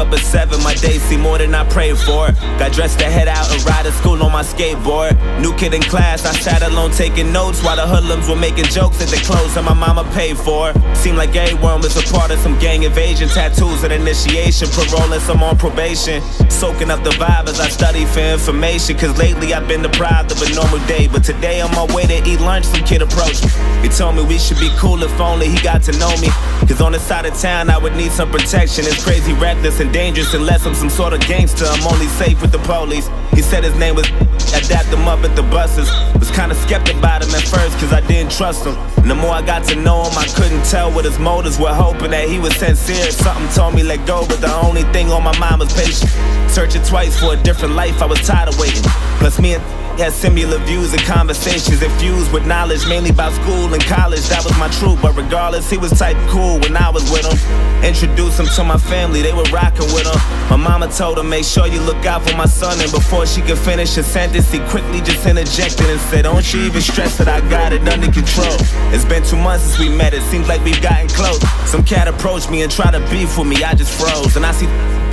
up at 7, my day seemed more than I prayed for. Got dressed to head out and ride to school on my skateboard. New kid in class, I sat alone taking notes while the hoodlums were making jokes at the clothes that my mama paid for. Seemed like everyone was a part of some gang invasion. Tattoos and initiation, parole and some on probation. Soaking up the vibe as I study for information, cause lately I've been deprived of a normal day. But today on my way to eat lunch, some kid approached me. He told me we should be cool if only he got to know me, cause on this side of town I would need some protection. It's crazy, reckless and dangerous unless I'm some sort of gangster. I'm only safe with the police. He said his name was I dapped him up at the buses. Was kinda skeptic about him at first cause I didn't trust him. And the more I got to know him, I couldn't tell what his motives were, hoping that he was sincere. Something told me let go, but the only thing on my mind was patience. Searching twice for a different life, I was tired of waiting. Plus me and had similar views and conversations infused with knowledge, mainly about school and college. That was my truth, but regardless, he was type cool when I was with him. Introduced him to my family, they were rocking with him. My mama told him, make sure you look out for my son. And before she could finish her sentence, he quickly just interjected and said, don't you even stress that I got it under control. It's been 2 months since we met, it seems like we've gotten close. Some cat approached me and tried to beef with me, I just froze. And I see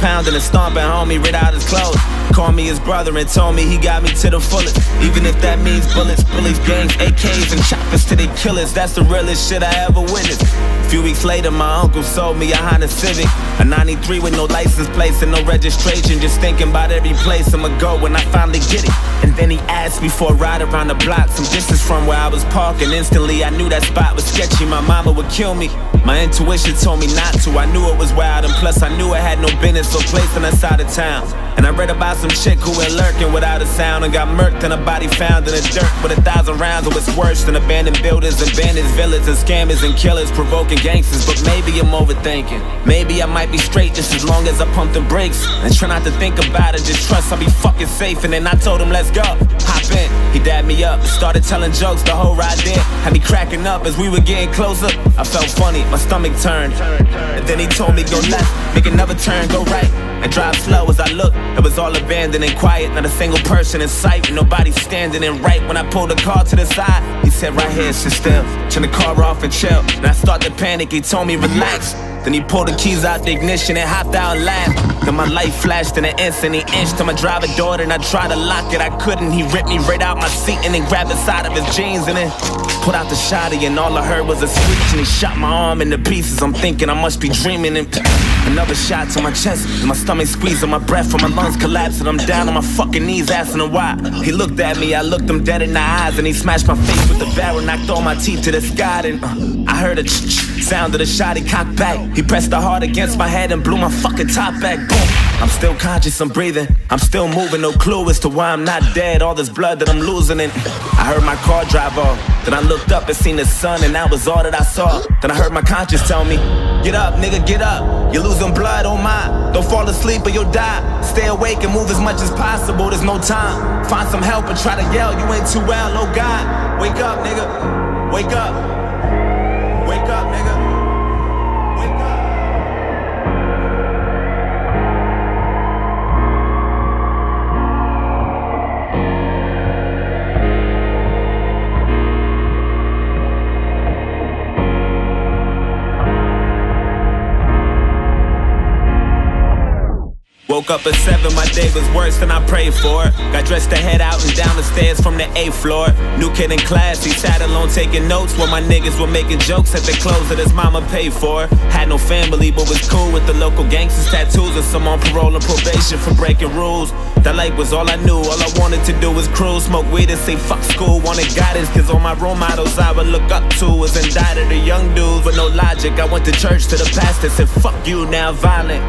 pounding and stomping homie right out his clothes. Called me his brother and told me he got me to the fullest. Even if that means bullets, bullies, gangs, AKs, and choppers to their killers. That's the realest shit I ever witnessed. A few weeks later, my uncle sold me a Honda Civic, a 93 with no license plates and no registration. Just thinking about every place I'ma go when I finally get it. And then he asked me for a ride around the block, some distance from where I was parking. Instantly, I knew that spot was sketchy. My mama would kill me. My intuition told me not to. I knew it was wild, and plus I knew it had no business or place on that side of town. And I read about some chick who went lurking without a sound and got murked and a body found in the dirt with 1,000 rounds. It was worse than abandoned buildings, abandoned villas, and scammers and killers provoking gangsters. But maybe I'm overthinking. Maybe I might be straight just as long as I pump the brakes and try not to think about it. Just trust I'll be fucking safe. And then I told him let's go, hop in. He dabbed me up and started telling jokes the whole ride there. Had me cracking up as we were getting closer. I felt funny, my stomach turned. And then he told me go left, make another turn, go right, and drive slow. As I looked, it was all abandoned and quiet, not a single person in sight, nobody standing. And right when I pulled the car to the side, he said right here, sit still, turn the car off and chill. And I started to panic, he told me relax. Then he pulled the keys out the ignition and hopped out and laughed. Then my light flashed in an instant, he inched to my driver door and I tried to lock it, I couldn't. He ripped me right out my seat and then grabbed the side of his jeans and then put out the shotty, and all I heard was a screech and he shot my arm into pieces. I'm thinking I must be dreaming, and another shot to my chest and my stomach squeezing my breath and my lungs collapsed and I'm down on my fucking knees asking him why. He looked at me, I looked him dead in the eyes and he smashed my face with the barrel, knocked all my teeth to the sky. And I heard a sound of the shot, he cocked back. He pressed the heart against my head and blew my fucking top back. Boom. I'm still conscious, I'm breathing, I'm still moving, no clue as to why I'm not dead. All this blood that I'm losing, and I heard my car drive off. Then I looked up and seen the sun, and that was all that I saw. Then I heard my conscience tell me, get up, nigga, get up. You're losing blood, oh my. Don't fall asleep or you'll die. Stay awake and move as much as possible, there's no time. Find some help and try to yell, you ain't too well, oh God. Wake up, nigga, wake up. Wake up, nigga. Wake up. Woke up at 7, my day was worse than I prayed for. Got dressed to head out and down the stairs from the 8th floor. New kid in class, he sat alone taking notes while my niggas were making jokes at the clothes that his mama paid for. Had no family but was cool with the local gangsters, tattoos, and some on parole and probation for breaking rules. That life was all I knew, all I wanted to do was cruise, smoke weed and say fuck school. Wanted guidance cause all my role models I would look up to was indicted the young dudes with no logic. I went to church to the pastor, said fuck you, now violent.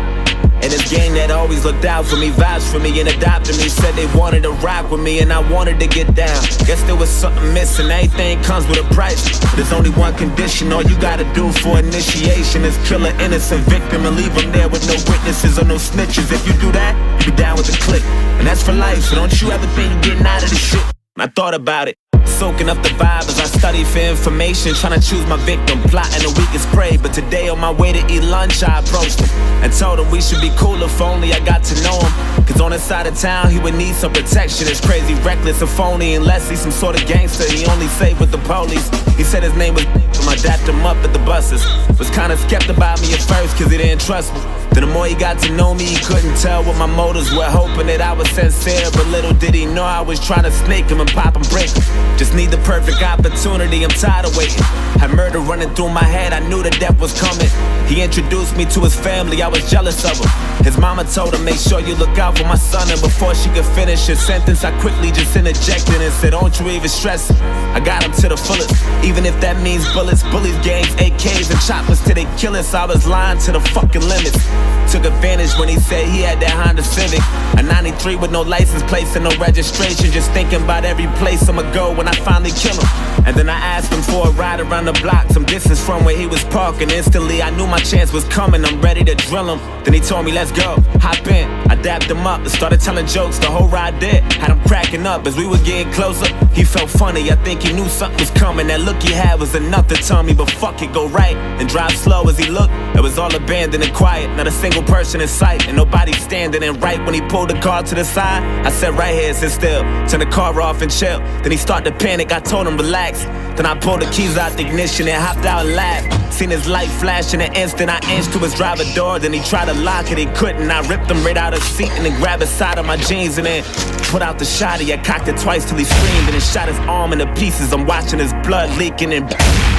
And this gang that always looked out for me, vouched for me and adopted me, said they wanted to rock with me and I wanted to get down. Guess there was something missing, everything comes with a price. But there's only one condition, all you gotta do for initiation is kill an innocent victim and leave them there with no witnesses or no snitches. If you do that, you be down with the clique. And that's for life, so don't you ever think you're getting out of this shit. And I thought about it, soaking up the vibe as I study for information, trying to choose my victim, plotting the weakest prey. But today on my way to eat lunch, I approached him and told him we should be cool if only I got to know him. Cause on his side of town, he would need some protection. It's crazy, reckless, and phony, unless he's some sort of gangster. He only safe with the police. He said his name was I dapped him up at the buses. Was kinda skeptic about me at first cause he didn't trust me. Then the more he got to know me, he couldn't tell what my motives were, hoping that I was sincere. But little did he know I was trying to snake him and pop and break him. Just need the perfect opportunity, I'm tired of waiting. Had murder running through my head, I knew the death was coming. He introduced me to his family, I was jealous of him. His mama told him, make sure you look out for my son. And before she could finish her sentence, I quickly just interjected and said, don't you even stress it. I got him to the fullest, even if that means bullets, bullies, gangs, AKs, and choppers till they kill us. I was lying to the fucking limits. Took advantage when he said he had that Honda Civic, a 93 with no license plates and no registration. Just thinking about every place I'ma go when I finally kill him. And then I asked him for a ride around the block, some distance from where he was parking. Instantly I knew my chance was coming, I'm ready to drill him. Then he told me, let's go, hop in. I dapped him up and started telling jokes, the whole ride did. Had him cracking up as we were getting closer. He felt funny, I think he knew something was coming. That look he had was enough to tell me, but fuck it, go right and drive slow. As he looked, it was all abandoned and quiet, not a single person in sight, and nobody standing. And right when he pulled the car to the side, I said right here, sit still, turn the car off and chill. Then he started to panic, I told him relax. Then I pulled the keys out the ignition and hopped out and laughed. Seen his light flash in an instant, I inched to his driver door. Then he tried to lock it, he couldn't. I ripped him right out of the seat and then grabbed the side of my jeans and then put out the shotty. I cocked it twice till he screamed and then shot his arm into pieces. I'm watching his blood leaking and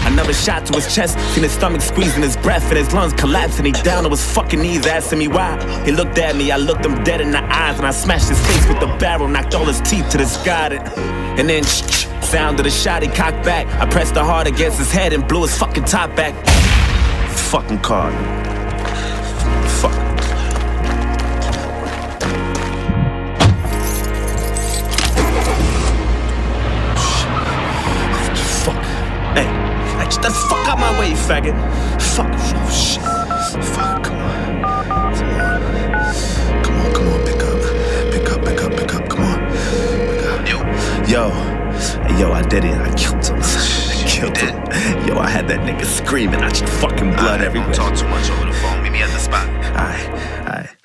another shot to his chest. Seen his stomach squeezing his breath and his lungs collapsing. He down on his fucking knees asking me why. He looked at me, I looked him dead in the eyes and I smashed his face with the barrel, knocked all his teeth to the sky. And then sound of the shot, he cocked back. I pressed the hard against his head and blew his fucking top back. Fucking car. Fuck. Fuck. Hey, get the fuck out my way, you faggot. Fuck. Oh, shit. Fuck, come on. Come on, pick up, come on. Yo, I did it. I killed him. Yo, I had that nigga screaming. I just fucking blood everywhere. Don't talk too much over the phone. Meet me at the spot. Alright.